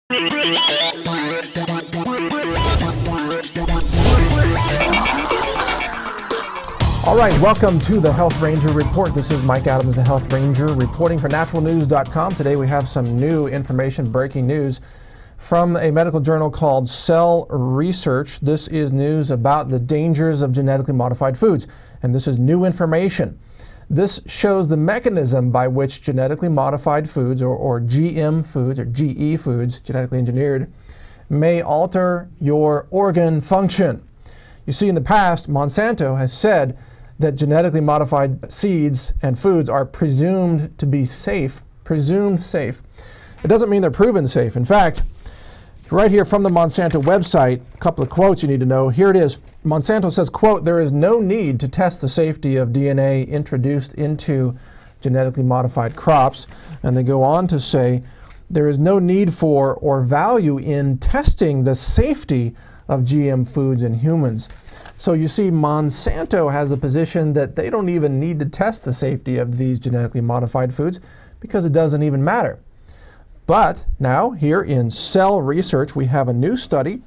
All right, welcome to the Health Ranger Report. This is Mike Adams, the Health Ranger, reporting for naturalnews.com. Today we have some new information, breaking news from a medical journal called Cell Research. This is news about the dangers of genetically modified foods, and this is new information. This shows the mechanism by which genetically modified foods, or GM foods, or GE foods, genetically engineered, may alter your organ function. You see, in the past, Monsanto has said that genetically modified seeds and foods are presumed to be safe, presumed safe. It doesn't mean they're proven safe. In fact, right here from the Monsanto website, a couple of quotes you need to know. Here it is. Monsanto says, quote, "There is no need to test the safety of DNA introduced into genetically modified crops." And they go on to say, there is no need for or value in testing the safety of GM foods in humans. So you see, Monsanto has a position that they don't even need to test the safety of these genetically modified foods because it doesn't even matter. But now here in Cell Research, we have a new study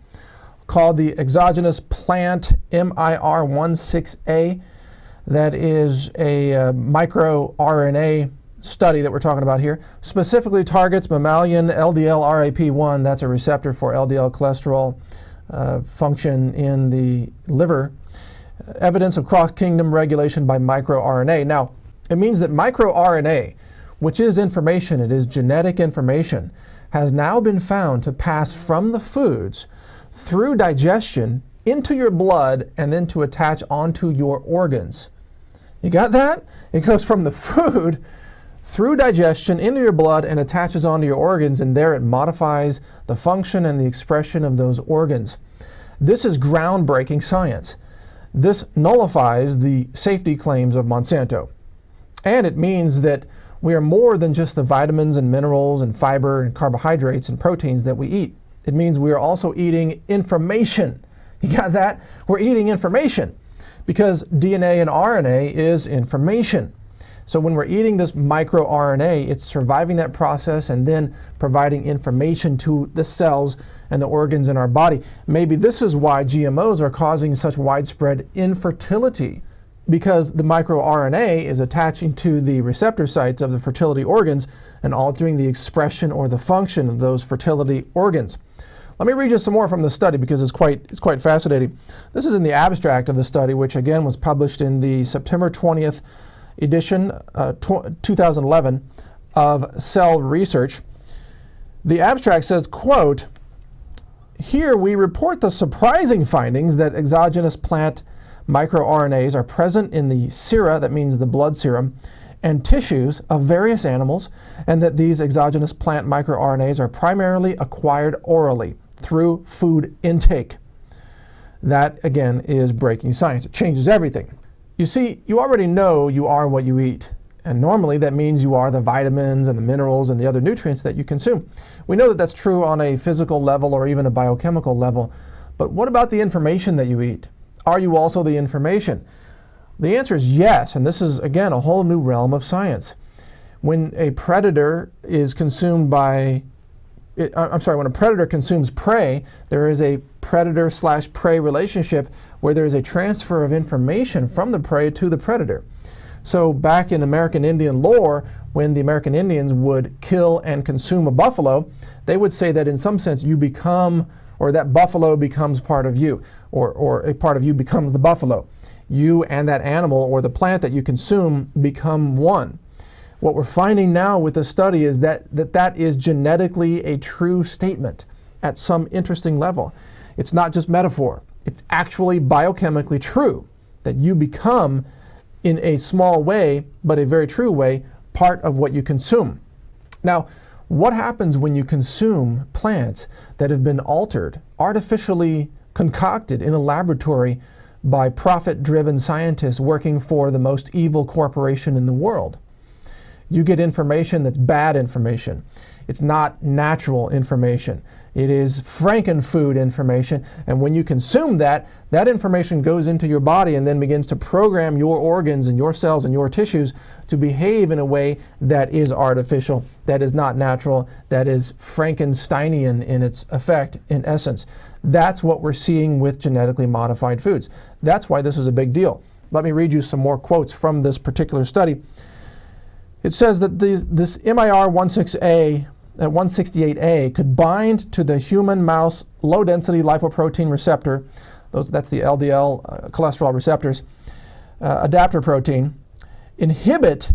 called the exogenous plant MIR16A. That is a microRNA study that we're talking about here. Specifically targets mammalian LDL-RAP1. That's a receptor for LDL cholesterol function in the liver. Evidence of cross-kingdom regulation by microRNA. Now, it means that microRNA, which is information, it is genetic information, has now been found to pass from the foods through digestion into your blood and then to attach onto your organs. You got that? It goes from the food through digestion into your blood and attaches onto your organs, and there it modifies the function and the expression of those organs. This is groundbreaking science. This nullifies the safety claims of Monsanto. And it means that we are more than just the vitamins and minerals and fiber and carbohydrates and proteins that we eat. It means we are also eating information. You got that? We're eating information because DNA and RNA is information. So when we're eating this microRNA, it's surviving that process and then providing information to the cells and the organs in our body. Maybe this is why GMOs are causing such widespread infertility, because the microRNA is attaching to the receptor sites of the fertility organs and altering the expression or the function of those fertility organs. Let me read you some more from the study because it's quite fascinating. This is in the abstract of the study, which again was published in the September 20th edition, 2011 of Cell Research. The abstract says, quote, "Here we report the surprising findings that exogenous plant microRNAs are present in the sera, that means the blood serum, and tissues of various animals, and that these exogenous plant microRNAs are primarily acquired orally through food intake." That, again, is breaking science. It changes everything. You see, you already know you are what you eat. And normally that means you are the vitamins and the minerals and the other nutrients that you consume. We know that that's true on a physical level or even a biochemical level. But what about the information that you eat? Are you also the information? The answer is yes, and this is, again, a whole new realm of science. When a predator is consumed by, when a predator consumes prey, there is a predator/prey relationship where there is a transfer of information from the prey to the predator. So back in American Indian lore, when the American Indians would kill and consume a buffalo, they would say that in some sense you become, or that buffalo becomes part of you, or a part of you becomes the buffalo. You and that animal or the plant that you consume become one. What we're finding now with the study is that is genetically a true statement at some interesting level. It's not just metaphor. It's actually biochemically true that you become, in a small way, but a very true way, part of what you consume. Now, what happens when you consume plants that have been altered, artificially concocted in a laboratory by profit-driven scientists working for the most evil corporation in the world? You get information that's bad information. It's not natural information. It is frankenfood information, and when you consume that, that information goes into your body and then begins to program your organs and your cells and your tissues to behave in a way that is artificial, that is not natural, that is Frankensteinian in its effect, in essence. That's what we're seeing with genetically modified foods. That's why this is a big deal. Let me read you some more quotes from this particular study. It says that this MIR168A could bind to the human mouse low-density lipoprotein receptor, that's the LDL cholesterol receptors, adapter protein, inhibit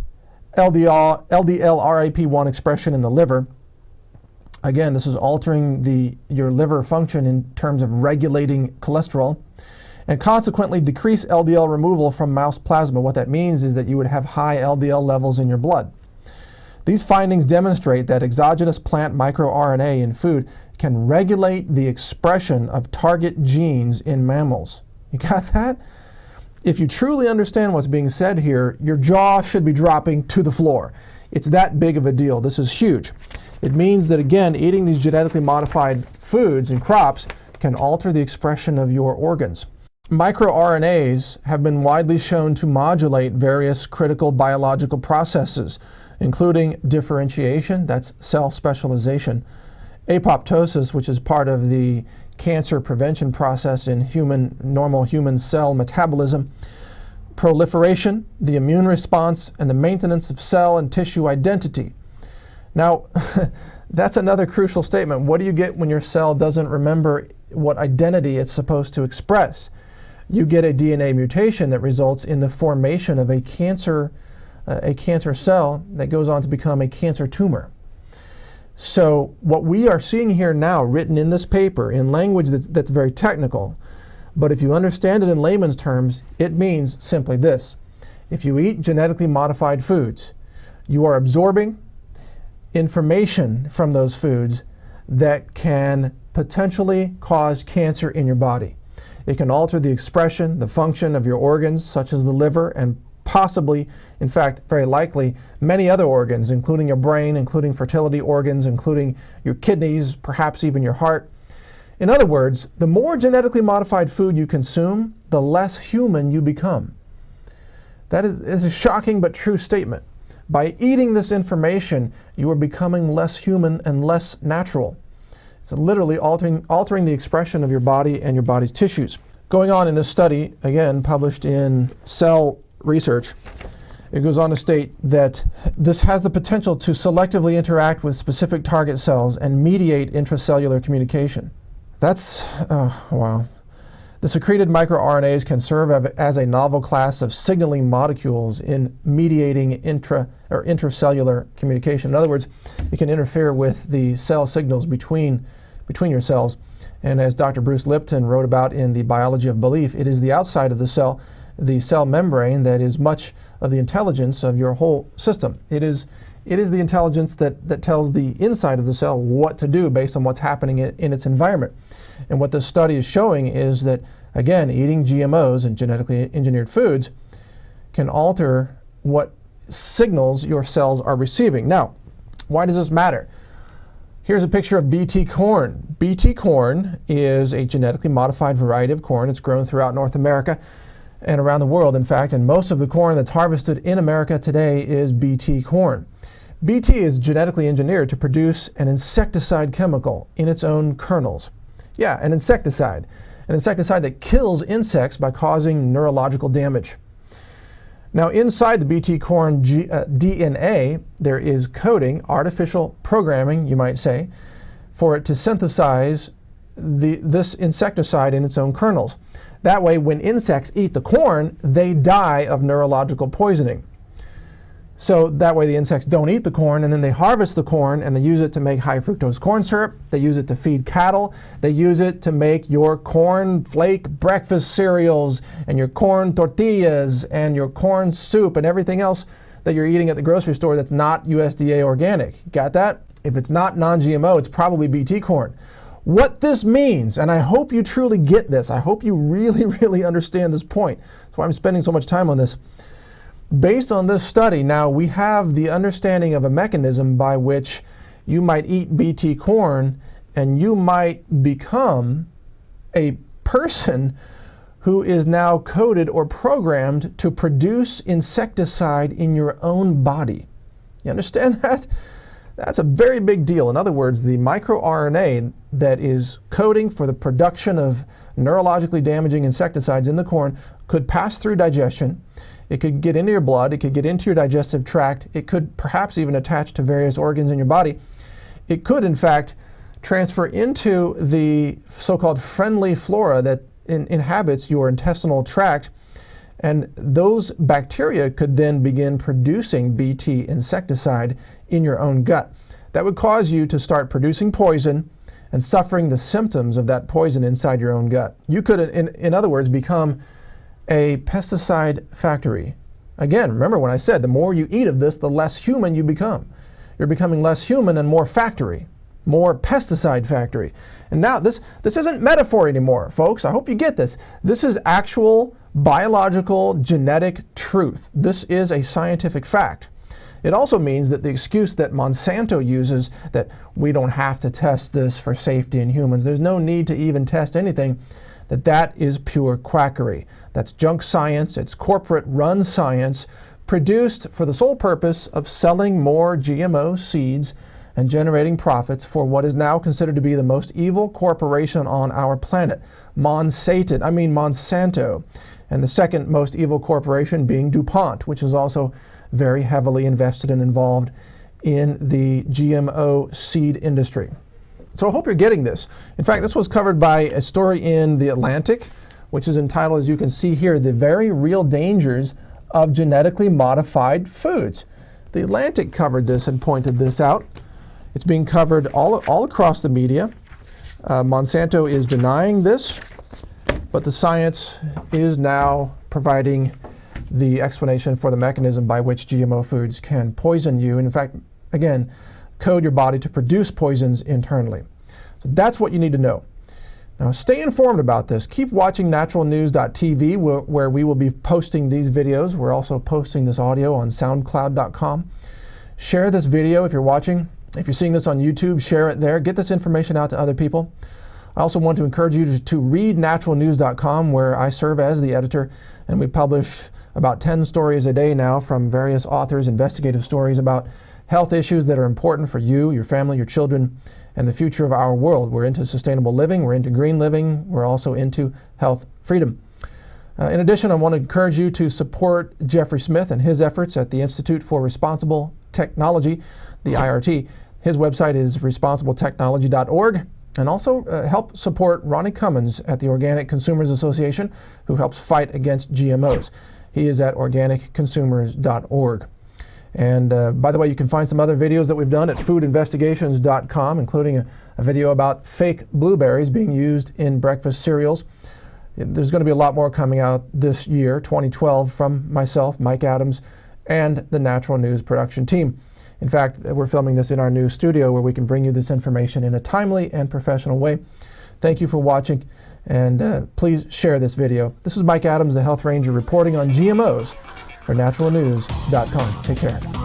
LDL-RAP1 expression in the liver. Again, this is altering your liver function in terms of regulating cholesterol, and consequently decrease LDL removal from mouse plasma. What that means is that you would have high LDL levels in your blood. These findings demonstrate that exogenous plant microRNA in food can regulate the expression of target genes in mammals. You got that? If you truly understand what's being said here, your jaw should be dropping to the floor. It's that big of a deal. This is huge. It means that, again, eating these genetically modified foods and crops can alter the expression of your organs. MicroRNAs have been widely shown to modulate various critical biological processes, including differentiation, that's cell specialization, apoptosis, which is part of the cancer prevention process in normal human cell metabolism, proliferation, the immune response, and the maintenance of cell and tissue identity. Now, that's another crucial statement. What do you get when your cell doesn't remember what identity it's supposed to express? You get a DNA mutation that results in the formation of a cancer cell that goes on to become a cancer tumor. So what we are seeing here now, written in this paper in language that's very technical, but if you understand it in layman's terms, it means simply this. If you eat genetically modified foods, you are absorbing information from those foods that can potentially cause cancer in your body. It can alter the expression, the function of your organs, such as the liver, and possibly, in fact, very likely, many other organs, including your brain, including fertility organs, including your kidneys, perhaps even your heart. In other words, the more genetically modified food you consume, the less human you become. That is a shocking but true statement. By eating this information, you are becoming less human and less natural. It's literally altering the expression of your body and your body's tissues. Going on in this study, again, published in Cell Research, it goes on to state that this has the potential to selectively interact with specific target cells and mediate intracellular communication. That's, wow. The secreted microRNAs can serve as a novel class of signaling molecules in mediating intracellular communication. In other words, it can interfere with the cell signals between your cells. And as Dr. Bruce Lipton wrote about in The Biology of Belief, it is the outside of the cell membrane, that is much of the intelligence of your whole system. It is the intelligence that tells the inside of the cell what to do based on what's happening in its environment. And what this study is showing is that, again, eating GMOs and genetically engineered foods can alter what signals your cells are receiving. Now, why does this matter? Here's a picture of BT corn. BT corn is a genetically modified variety of corn. It's grown throughout North America and around the world, in fact, and most of the corn that's harvested in America today is BT corn. BT is genetically engineered to produce an insecticide chemical in its own kernels. Yeah, an insecticide that kills insects by causing neurological damage. Now, inside the BT corn DNA, there is coding, artificial programming, you might say, for it to synthesize this insecticide in its own kernels. That way, when insects eat the corn, they die of neurological poisoning. So that way the insects don't eat the corn, and then they harvest the corn and they use it to make high fructose corn syrup. They use it to feed cattle. They use it to make your corn flake breakfast cereals and your corn tortillas and your corn soup and everything else that you're eating at the grocery store that's not USDA organic. Got that? If it's not non-GMO, it's probably BT corn. What this means, and I hope you truly get this, I hope you really, really understand this point. That's why I'm spending so much time on this. Based on this study, now we have the understanding of a mechanism by which you might eat BT corn and you might become a person who is now coded or programmed to produce insecticide in your own body. You understand that? That's a very big deal. In other words, the microRNA that is coding for the production of neurologically damaging insecticides in the corn could pass through digestion. It could get into your blood. It could get into your digestive tract. It could perhaps even attach to various organs in your body. It could, in fact, transfer into the so-called friendly flora that inhabits your intestinal tract, and those bacteria could then begin producing Bt insecticide in your own gut. That would cause you to start producing poison and suffering the symptoms of that poison inside your own gut. You could, in other words, become a pesticide factory. Again, remember when I said the more you eat of this, the less human you become. You're becoming less human and more factory, more pesticide factory. And now this isn't metaphor anymore, folks. I hope you get this. This is actual biological genetic truth. This is a scientific fact. It also means that the excuse that Monsanto uses, that we don't have to test this for safety in humans, there's no need to even test anything, that is pure quackery. That's junk science. It's corporate run science produced for the sole purpose of selling more GMO seeds and generating profits for what is now considered to be the most evil corporation on our planet, Monsanto. And the second most evil corporation being DuPont, which is also very heavily invested and involved in the GMO seed industry. So I hope you're getting this. In fact, this was covered by a story in The Atlantic, which is entitled, as you can see here, The Very Real Dangers of Genetically Modified Foods. The Atlantic covered this and pointed this out. It's being covered all across the media. Monsanto is denying this, but the science is now providing the explanation for the mechanism by which GMO foods can poison you. And in fact, again, code your body to produce poisons internally. So that's what you need to know. Now stay informed about this. Keep watching naturalnews.tv where we will be posting these videos. We're also posting this audio on soundcloud.com. Share this video if you're watching. If you're seeing this on YouTube, share it there. Get this information out to other people. I also want to encourage you to read naturalnews.com, where I serve as the editor, and we publish about 10 stories a day now from various authors, investigative stories about health issues that are important for you, your family, your children, and the future of our world. We're into sustainable living, we're into green living, we're also into health freedom. In addition, I want to encourage you to support Jeffrey Smith and his efforts at the Institute for Responsible Technology, the IRT. His website is responsibletechnology.org. And also help support Ronnie Cummins at the Organic Consumers Association, who helps fight against GMOs. He is at organicconsumers.org. And by the way, you can find some other videos that we've done at foodinvestigations.com, including a video about fake blueberries being used in breakfast cereals. There's going to be a lot more coming out this year, 2012, from myself, Mike Adams, and the Natural News production team. In fact, we're filming this in our new studio where we can bring you this information in a timely and professional way. Thank you for watching, and please share this video. This is Mike Adams, the Health Ranger, reporting on GMOs for naturalnews.com. Take care.